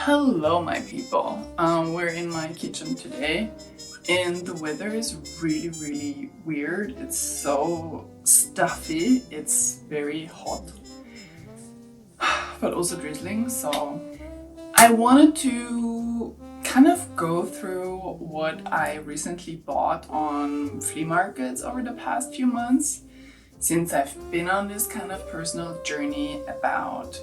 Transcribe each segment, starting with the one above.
Hello my people, we're in my kitchen today and the weather is really weird. It's so stuffy, it's very hot but also drizzling, so I wanted to kind of go through what I recently bought on flea markets over the past few months, since I've been on this kind of personal journey about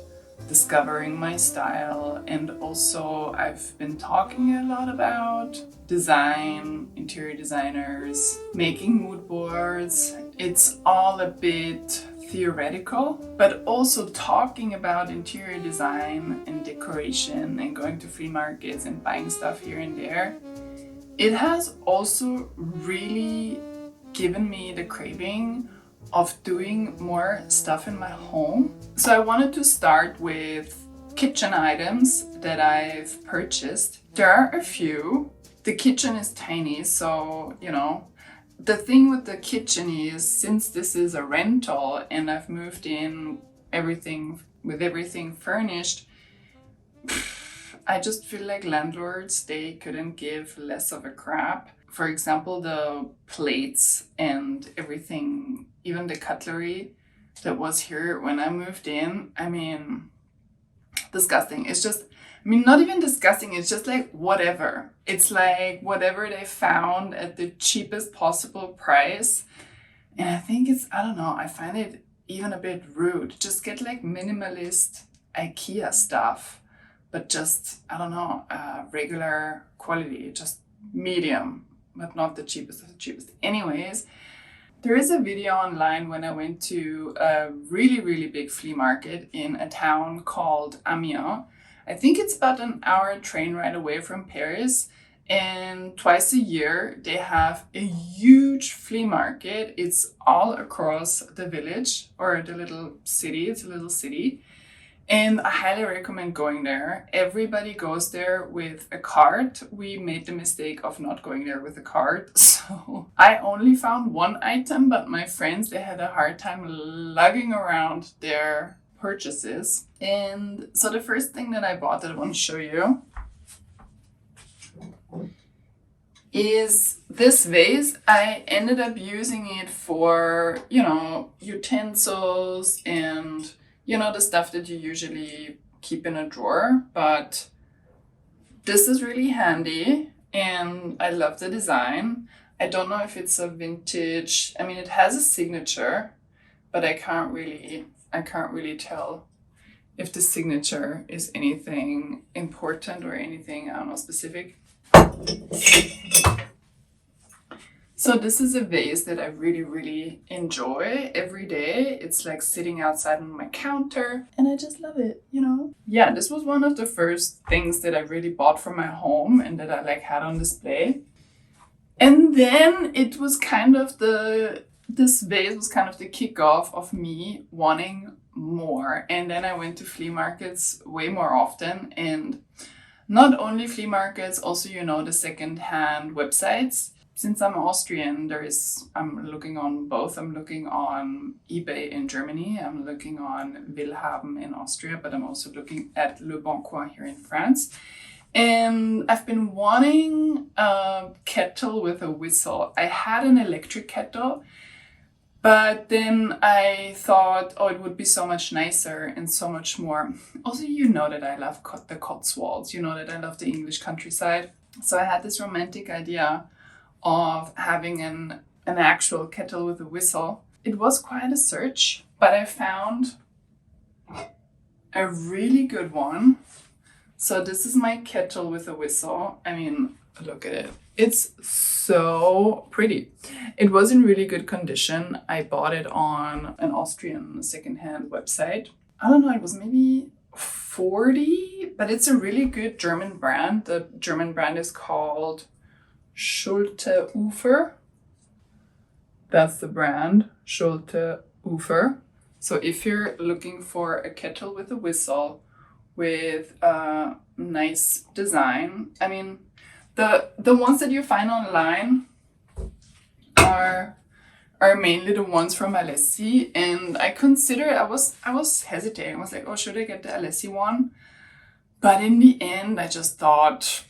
discovering my style, and also I've been talking a lot about design, interior designers, making mood boards. It's all a bit theoretical, but also talking about interior design and decoration and going to flea markets and buying stuff here and there. It has also really given me the craving of doing more stuff in my home. So I wanted to start with kitchen items that I've purchased. There are a few. The kitchen is tiny, so the thing with the kitchen is, since this is a rental and I've moved in with everything furnished, I just feel like landlords, they couldn't give less of a crap. For example, the plates and everything, even the cutlery that was here when I moved in, disgusting. It's just, not even disgusting, it's just like whatever. It's like whatever they found at the cheapest possible price. And I think I find it even a bit rude. Just get like minimalist IKEA stuff, but just, regular quality, just medium, but not the cheapest of the cheapest. Anyways, there is a video online when I went to a really big flea market in a town called Amiens. I think it's about an hour train ride away from Paris, and twice a year they have a huge flea market. It's all across the village or the little city. It's a little city. And I highly recommend going there. Everybody goes there with a cart. We made the mistake of not going there with a cart. So I only found one item, but my friends, they had a hard time lugging around their purchases. And so the first thing that I bought that I want to show you is this vase. I ended up using it for, utensils and the stuff that you usually keep in a drawer, but this is really handy and I love the design. I don't know if it's a vintage, it has a signature, but I can't really tell if the signature is anything important or anything, specific. So this is a vase that I really enjoy every day. It's like sitting outside on my counter and I just love it, Yeah, this was one of the first things that I really bought for my home and that I had on display. And then it was this vase was kind of the kickoff of me wanting more. And then I went to flea markets way more often, and not only flea markets, also, the second-hand websites. Since I'm Austrian, I'm looking on both. I'm looking on eBay in Germany. I'm looking on Willhaben in Austria, but I'm also looking at Le Bon Coin here in France. And I've been wanting a kettle with a whistle. I had an electric kettle, but then I thought, it would be so much nicer and so much more. Also, that I love the Cotswolds. That I love the English countryside. So I had this romantic idea of having an actual kettle with a whistle. It was quite a search, but I found a really good one. So this is my kettle with a whistle. Look at it. It's so pretty. It was in really good condition. I bought it on an Austrian secondhand website. It was maybe 40, but it's a really good German brand. The German brand is called Schulte Ufer. That's the brand, Schulte Ufer. So if you're looking for a kettle with a whistle with a nice design, the ones that you find online are mainly the ones from Alessi, and I was hesitating. I was like, should I get the Alessi one? But in the end, I just thought,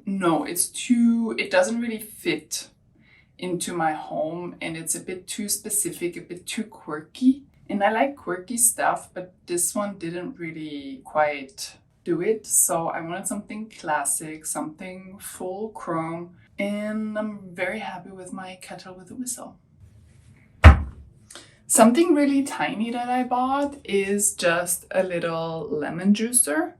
no, it doesn't really fit into my home, and it's a bit too specific, a bit too quirky. And I like quirky stuff, but this one didn't really quite do it. So I wanted something classic, something full chrome, and I'm very happy with my kettle with a whistle. Something really tiny that I bought is just a little lemon juicer,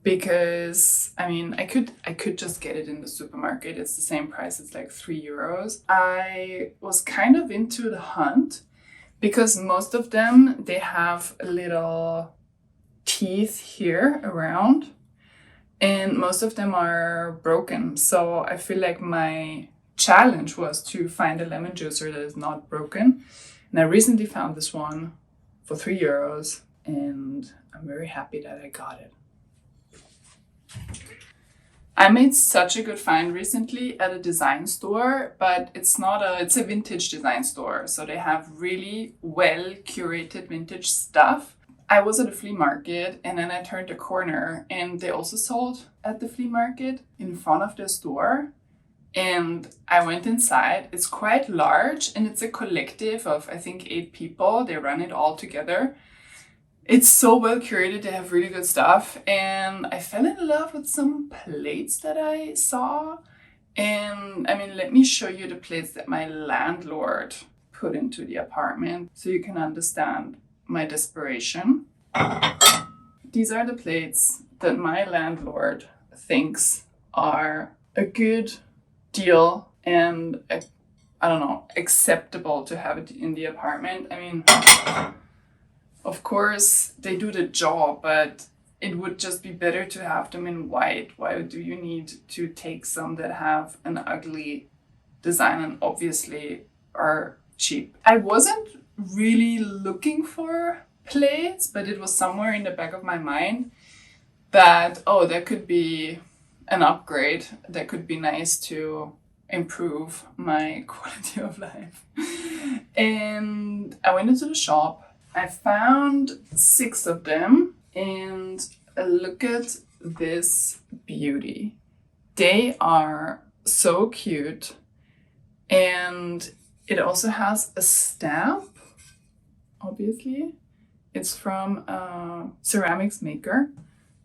because I mean, I could just get it in the supermarket. It's the same price. It's like €3. I was kind of into the hunt because most of them, they have little teeth here around, and most of them are broken. So I feel like my challenge was to find a lemon juicer that is not broken. And I recently found this one for €3, and I'm very happy that I got it. I made such a good find recently at a design store, but it's a vintage design store. So they have really well curated vintage stuff. I was at a flea market, and then I turned a corner, and they also sold at the flea market in front of their store. And I went inside. It's quite large, and it's a collective of, I think, 8 people. They run it all together. It's so well curated. They have really good stuff. And I fell in love with some plates that I saw. And I mean, let me show you the plates that my landlord put into the apartment so you can understand my desperation. These are the plates that my landlord thinks are a good deal and acceptable to have it in the apartment. I mean, of course they do the job, but it would just be better to have them in white. Why do you need to take some that have an ugly design and obviously are cheap? I wasn't really looking for plates, but it was somewhere in the back of my mind that, oh, that could be an upgrade. That could be nice to improve my quality of life. And I went into the shop. I found 6 of them, and look at this beauty. They are so cute, and it also has a stamp, obviously. It's from a ceramics maker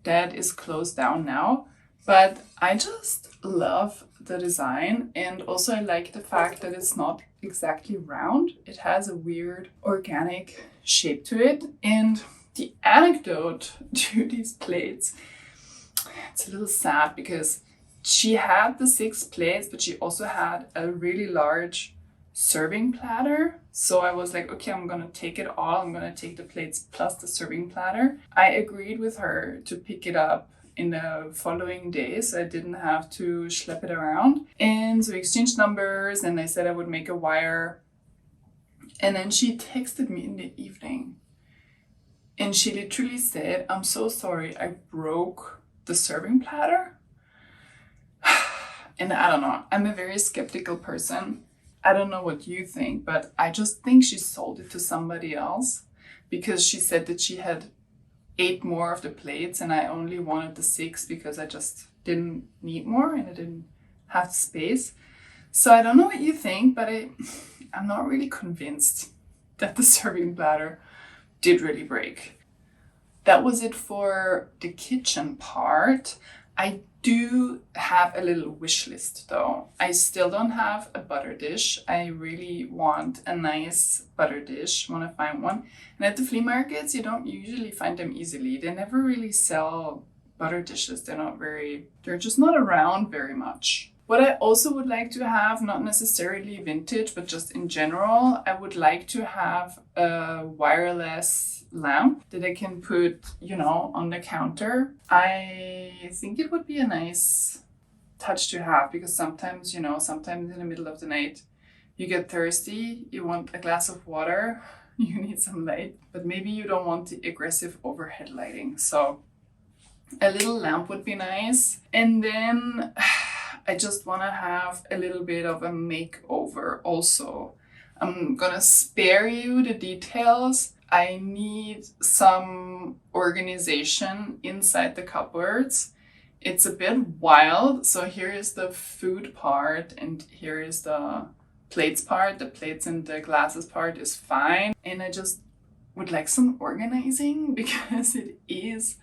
that is closed down now, but I just love the design, and also I like the fact that it's not exactly round. It has a weird organic shape to it. And the anecdote to these plates, it's a little sad because she had the 6 plates, but she also had a really large serving platter. So I was like, okay, I'm gonna take it all. I'm gonna take the plates plus the serving platter. I agreed with her to pick it up in the following days, so I didn't have to schlep it around. And so we exchanged numbers, and I said I would make a wire. And then she texted me in the evening, and she literally said, I'm so sorry, I broke the serving platter. And I don't know, I'm a very skeptical person. I don't know what you think, but I just think she sold it to somebody else, because she said that she had 8 more of the plates, and I only wanted the 6 because I just didn't need more and I didn't have space. So I don't know what you think, but I'm not really convinced that the serving platter did really break. That was it for the kitchen part. I do have a little wish list though. I still don't have a butter dish. I really want a nice butter dish, want to find one. And at the flea markets, you don't usually find them easily. They never really sell butter dishes. They're just not around very much. What I also would like to have, not necessarily vintage, but just in general, I would like to have a wireless lamp that I can put, on the counter. I think it would be a nice touch to have, because sometimes in the middle of the night, you get thirsty, you want a glass of water, you need some light, but maybe you don't want the aggressive overhead lighting. So a little lamp would be nice. And then I just want to have a little bit of a makeover also. I'm gonna spare you the details I need some organization inside the cupboards. It's a bit wild. So here is the food part and here is the plates part. The plates and the glasses part is fine. And I just would like some organizing because it is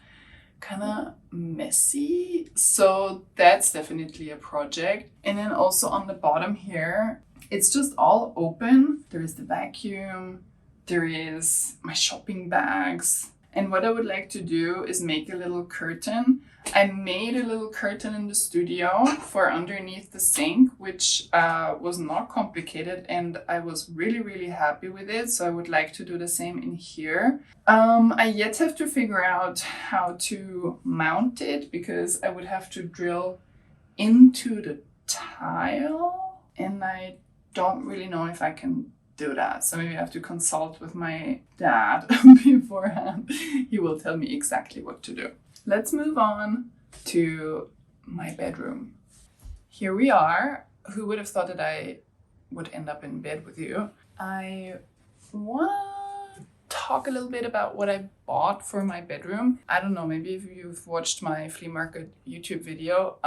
kind of messy. So that's definitely a project. And then also on the bottom here, it's just all open. There is the vacuum. There is my shopping bags. And what I would like to do is make a little curtain. I made a little curtain in the studio for underneath the sink, which was not complicated, and I was really, really happy with it. So I would like to do the same in here. I yet have to figure out how to mount it because I would have to drill into the tile, and I don't really know if I can do that. So maybe I have to consult with my dad beforehand. He will tell me exactly what to do. Let's move on to my bedroom. Here we are. Who would have thought that I would end up in bed with you? I want to talk a little bit about what I bought for my bedroom. I don't know, maybe if you've watched my flea market YouTube video,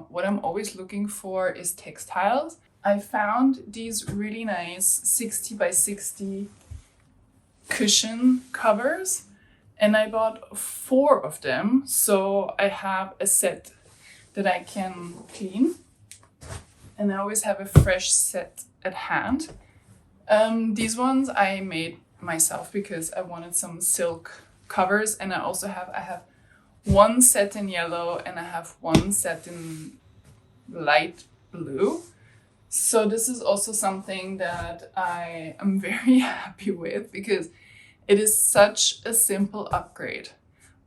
what I'm always looking for is textiles. I found these really nice 60 by 60 cushion covers and I bought 4 of them. So I have a set that I can clean and I always have a fresh set at hand. These ones I made myself because I wanted some silk covers, and I have one set in yellow and I have one set in light blue. So this is also something that I am very happy with because it is such a simple upgrade.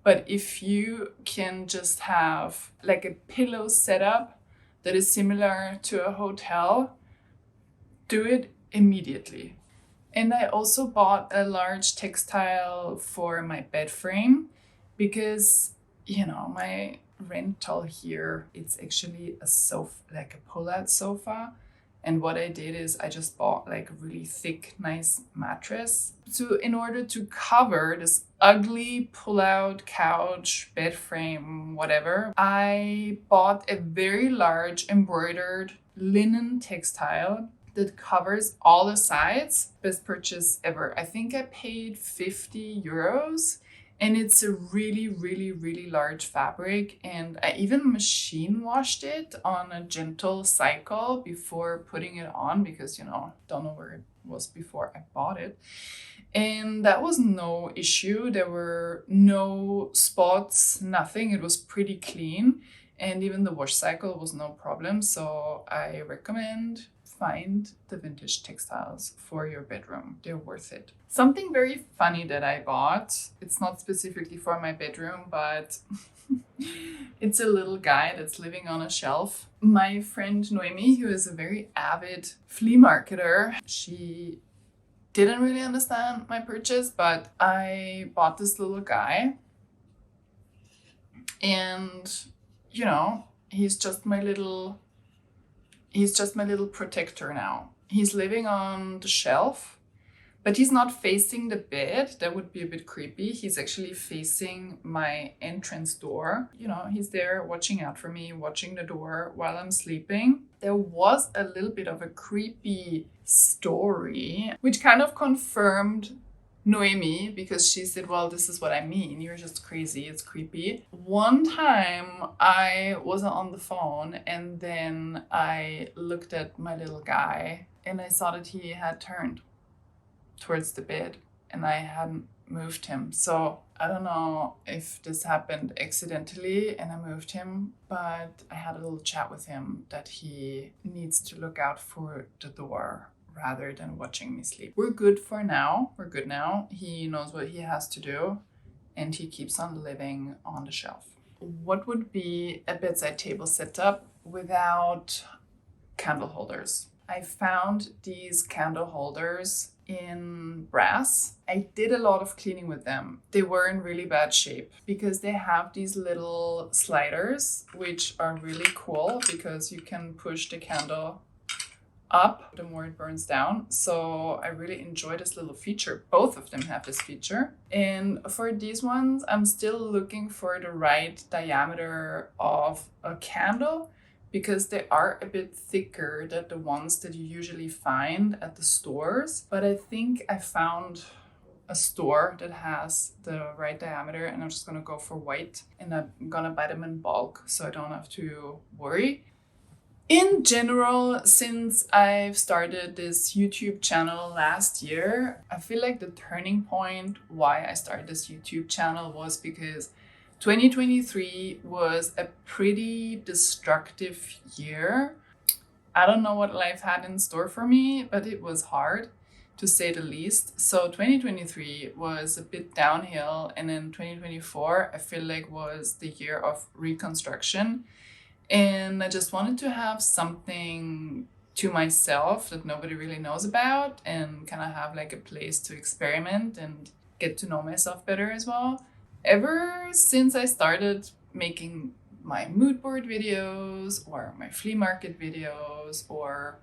But if you can just have like a pillow setup that is similar to a hotel, do it immediately. And I also bought a large textile for my bed frame because, you know, my rental here, it's actually a sofa, like a pull-out sofa. And what I did is I just bought like a really thick, nice mattress. So in order to cover this ugly pull-out couch, bed frame, whatever, I bought a very large embroidered linen textile that covers all the sides. Best purchase ever. I think I paid 50 euros. And it's a really, really, really large fabric. And I even machine washed it on a gentle cycle before putting it on because, you know, don't know where it was before I bought it. And that was no issue. There were no spots, nothing. It was pretty clean. And even the wash cycle was no problem. So I recommend find the vintage textiles for your bedroom. They're worth it. Something very funny that I bought, it's not specifically for my bedroom, but it's a little guy that's living on a shelf. My friend Noemi, who is a very avid flea marketer, she didn't really understand my purchase, but I bought this little guy. And, you know, he's just my little protector now. He's living on the shelf, but he's not facing the bed. That would be a bit creepy. He's actually facing my entrance door. You know, he's there watching out for me, watching the door while I'm sleeping. There was a little bit of a creepy story, which kind of confirmed Noemi, because she said, well, this is what I mean. You're just crazy. It's creepy. One time I was on the phone and then I looked at my little guy and I saw that he had turned towards the bed and I hadn't moved him. So I don't know if this happened accidentally and I moved him, but I had a little chat with him that he needs to look out for the door rather than watching me sleep. We're good for now. We're good now. He knows what he has to do and he keeps on living on the shelf. What would be a bedside table setup without candle holders? I found these candle holders in brass. I did a lot of cleaning with them. They were in really bad shape because they have these little sliders, which are really cool because you can push the candle up, the more it burns down. So I really enjoy this little feature. Both of them have this feature. And for these ones, I'm still looking for the right diameter of a candle because they are a bit thicker than the ones that you usually find at the stores. But I think I found a store that has the right diameter, and I'm just gonna go for white, and I'm gonna buy them in bulk so I don't have to worry. In general, since I've started this YouTube channel last year, I feel like the turning point why I started this YouTube channel was because 2023 was a pretty destructive year. I don't know what life had in store for me, but it was hard, to say the least. So 2023 was a bit downhill, and then 2024 I feel like was the year of reconstruction. And I just wanted to have something to myself that nobody really knows about, and kind of have like a place to experiment and get to know myself better as well. Ever since I started making my mood board videos or my flea market videos or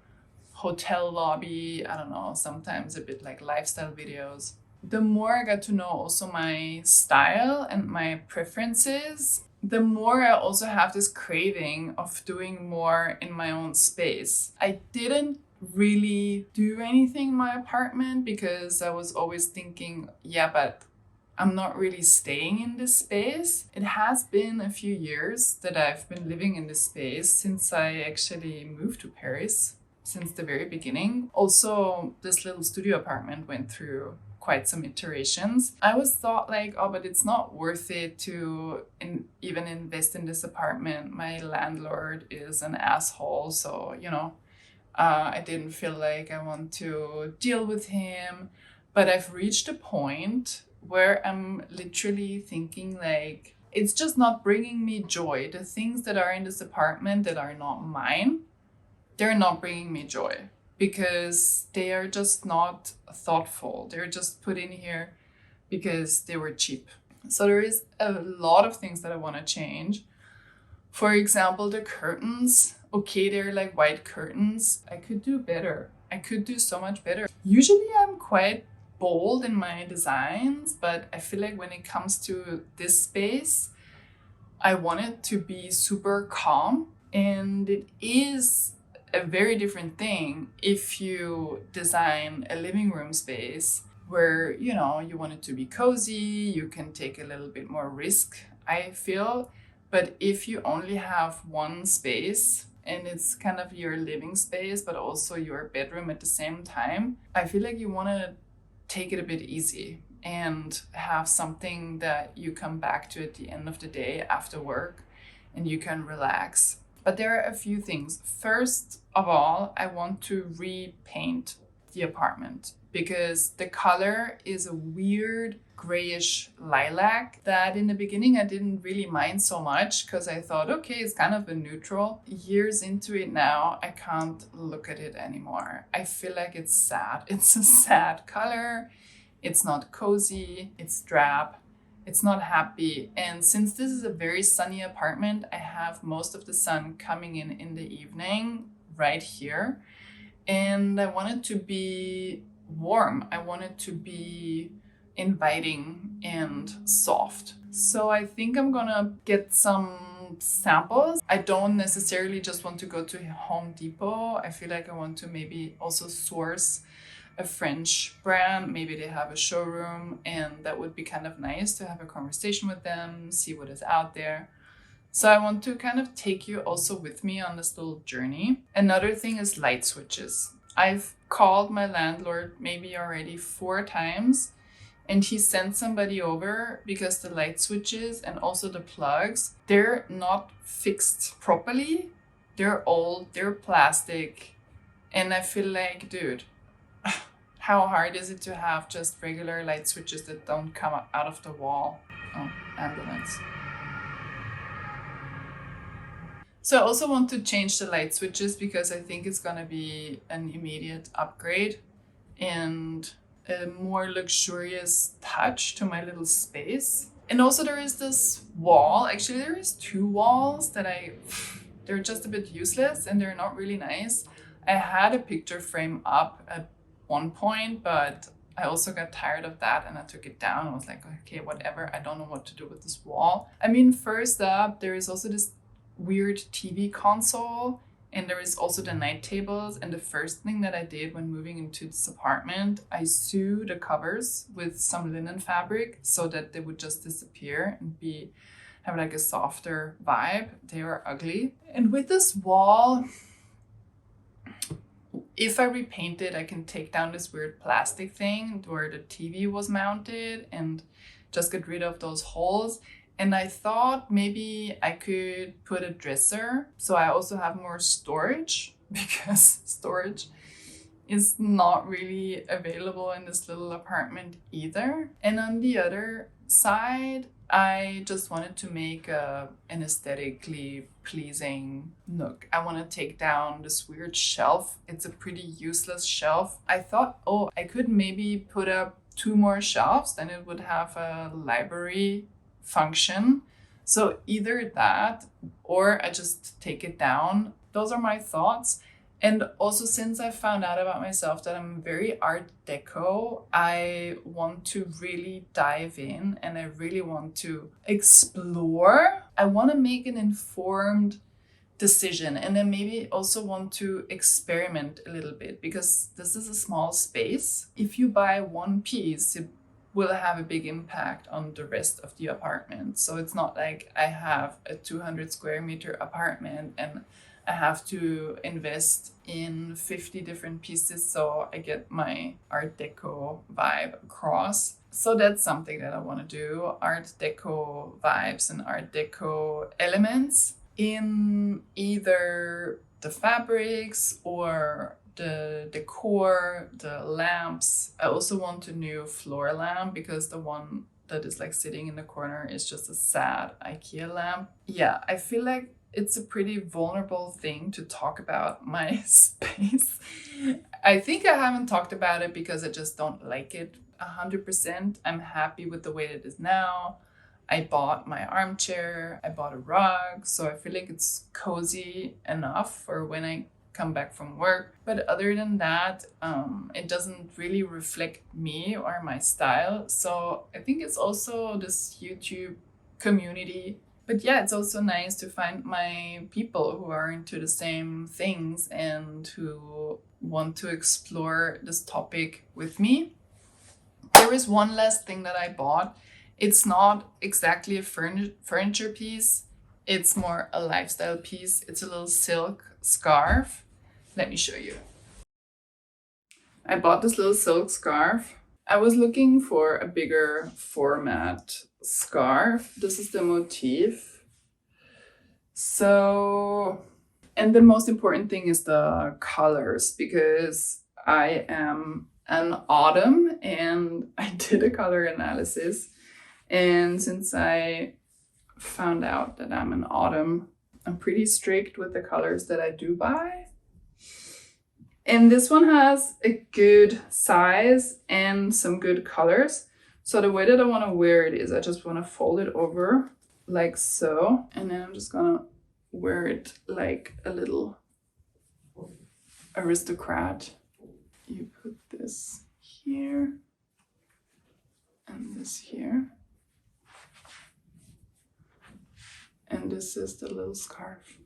hotel lobby, I don't know, sometimes a bit like lifestyle videos, the more I got to know also my style and my preferences, the more I also have this craving of doing more in my own space. I didn't really do anything in my apartment because I was always thinking, yeah, but I'm not really staying in this space. It has been a few years that I've been living in this space since I actually moved to Paris, since the very beginning. Also, this little studio apartment went through quite some iterations. I always thought like, oh, but it's not worth it to even invest in this apartment. My landlord is an asshole, so I didn't feel like I want to deal with him. But I've reached a point where I'm literally thinking like, it's just not bringing me joy. The things that are in this apartment that are not mine, they're not bringing me joy, because they are just not thoughtful. They're just put in here because they were cheap. So there is a lot of things that I want to change. For example, the curtains. Okay, they're like white curtains. I could do better. I could do so much better. Usually I'm quite bold in my designs, but I feel like when it comes to this space, I want it to be super calm. And it is a very different thing if you design a living room space where you want it to be cozy, you can take a little bit more risk, I feel. But if you only have one space and it's kind of your living space but also your bedroom at the same time, I feel like you want to take it a bit easy and have something that you come back to at the end of the day after work and you can relax. But there are a few things. First of all, I want to repaint the apartment because the color is a weird grayish lilac that in the beginning I didn't really mind so much because I thought, okay, it's kind of a neutral. Years into it now, I can't look at it anymore. I feel like it's sad. It's a sad color. It's not cozy. It's drab. It's not happy. And since this is a very sunny apartment, I have most of the sun coming in the evening right here. And I want it to be warm. I want it to be inviting and soft. So I think I'm gonna get some samples. I don't necessarily just want to go to Home Depot. I feel like I want to maybe also source a French brand. Maybe they have a showroom, and that would be kind of nice to have a conversation with them, see what is out there. So I want to kind of take you also with me on this little journey. Another thing is light switches. I've called my landlord maybe already 4 times, and he sent somebody over because the light switches and also the plugs, they're not fixed properly. They're old, they're plastic, and I feel like, dude, how hard is it to have just regular light switches that don't come out of the wall? Oh, ambulance. So I also want to change the light switches because I think it's gonna be an immediate upgrade and a more luxurious touch to my little space. And also there is this wall. Actually, there is 2 walls that they're just a bit useless and they're not really nice. I had a picture frame up at one point, but I also got tired of that and I took it down. I was like, okay, whatever. I don't know what to do with this wall. I mean, first up, there is also this weird TV console, and there is also the night tables. And the first thing that I did when moving into this apartment, I sewed the covers with some linen fabric so that they would just disappear and have like a softer vibe. They were ugly. And with this wall, if I repaint it, I can take down this weird plastic thing where the TV was mounted and just get rid of those holes. And I thought maybe I could put a dresser so I also have more storage, because storage is not really available in this little apartment either. And on the other side, I just wanted to make an aesthetically pleasing nook. I want to take down this weird shelf. It's a pretty useless shelf. I thought, oh, I could maybe put up 2 more shelves, then it would have a library function. So either that or I just take it down. Those are my thoughts. And also, since I found out about myself that I'm very Art Deco, I want to really dive in and I really want to explore. I want to make an informed decision, and then maybe also want to experiment a little bit, because this is a small space. If you buy one piece, it will have a big impact on the rest of the apartment. So it's not like I have a 200 square meter apartment and I have to invest in 50 different pieces so I get my Art Deco vibe across. So that's something that I want to do. Art Deco vibes and Art Deco elements in either the fabrics or the decor, the lamps. I also want a new floor lamp, because the one that is like sitting in the corner is just a sad IKEA lamp. Yeah, I feel like it's a pretty vulnerable thing to talk about my space. I think I haven't talked about it because I just don't like it 100%. I'm happy with the way it is now. I bought my armchair, I bought a rug, so I feel like it's cozy enough for when I come back from work. But other than that, it doesn't really reflect me or my style. So I think it's also this YouTube community. But yeah, it's also nice to find my people who are into the same things and who want to explore this topic with me. There is one last thing that I bought. It's not exactly a furniture piece. It's more a lifestyle piece. It's a little silk scarf. Let me show you. I bought this little silk scarf. I was looking for a bigger format scarf. This is the motif. So, and the most important thing is the colors, because I am an autumn and I did a color analysis. And since I found out that I'm an autumn, I'm pretty strict with the colors that I do buy. And this one has a good size and some good colors. So the way that I want to wear it is I just want to fold it over like so. And then I'm just going to wear it like a little aristocrat. You put this here and this here. And this is the little scarf.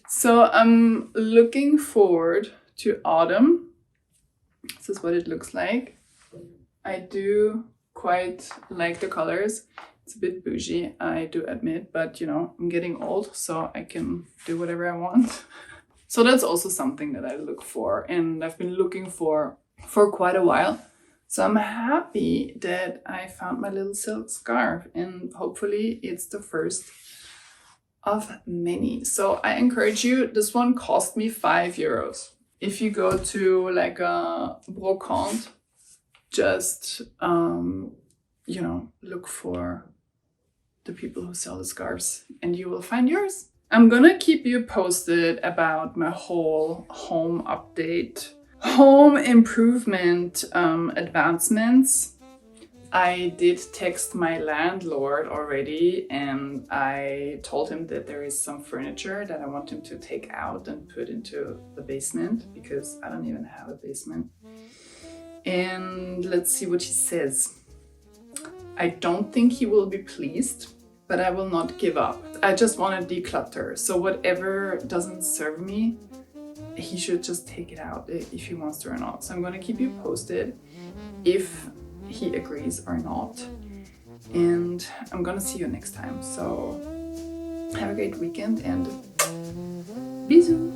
So I'm looking forward to autumn. This is what it looks like. I do quite like the colors. It's a bit bougie, I do admit, but you know, I'm getting old, so I can do whatever I want. So that's also something that I look for, and I've been looking for quite a while. So I'm happy that I found my little silk scarf, and hopefully it's the first of many. So I encourage you, this one cost me €5. If you go to like a brocante, just, you know, look for the people who sell the scarves and you will find yours. I'm gonna keep you posted about my whole home update, home improvement advancements. I did text my landlord already, and I told him that there is some furniture that I want him to take out and put into the basement, because I don't even have a basement. And let's see what he says. I don't think he will be pleased, but I will not give up. I just want to declutter. So whatever doesn't serve me, he should just take it out if he wants to or not. So I'm going to keep you posted if he agrees or not. And I'm going to see you next time. So have a great weekend and bisous.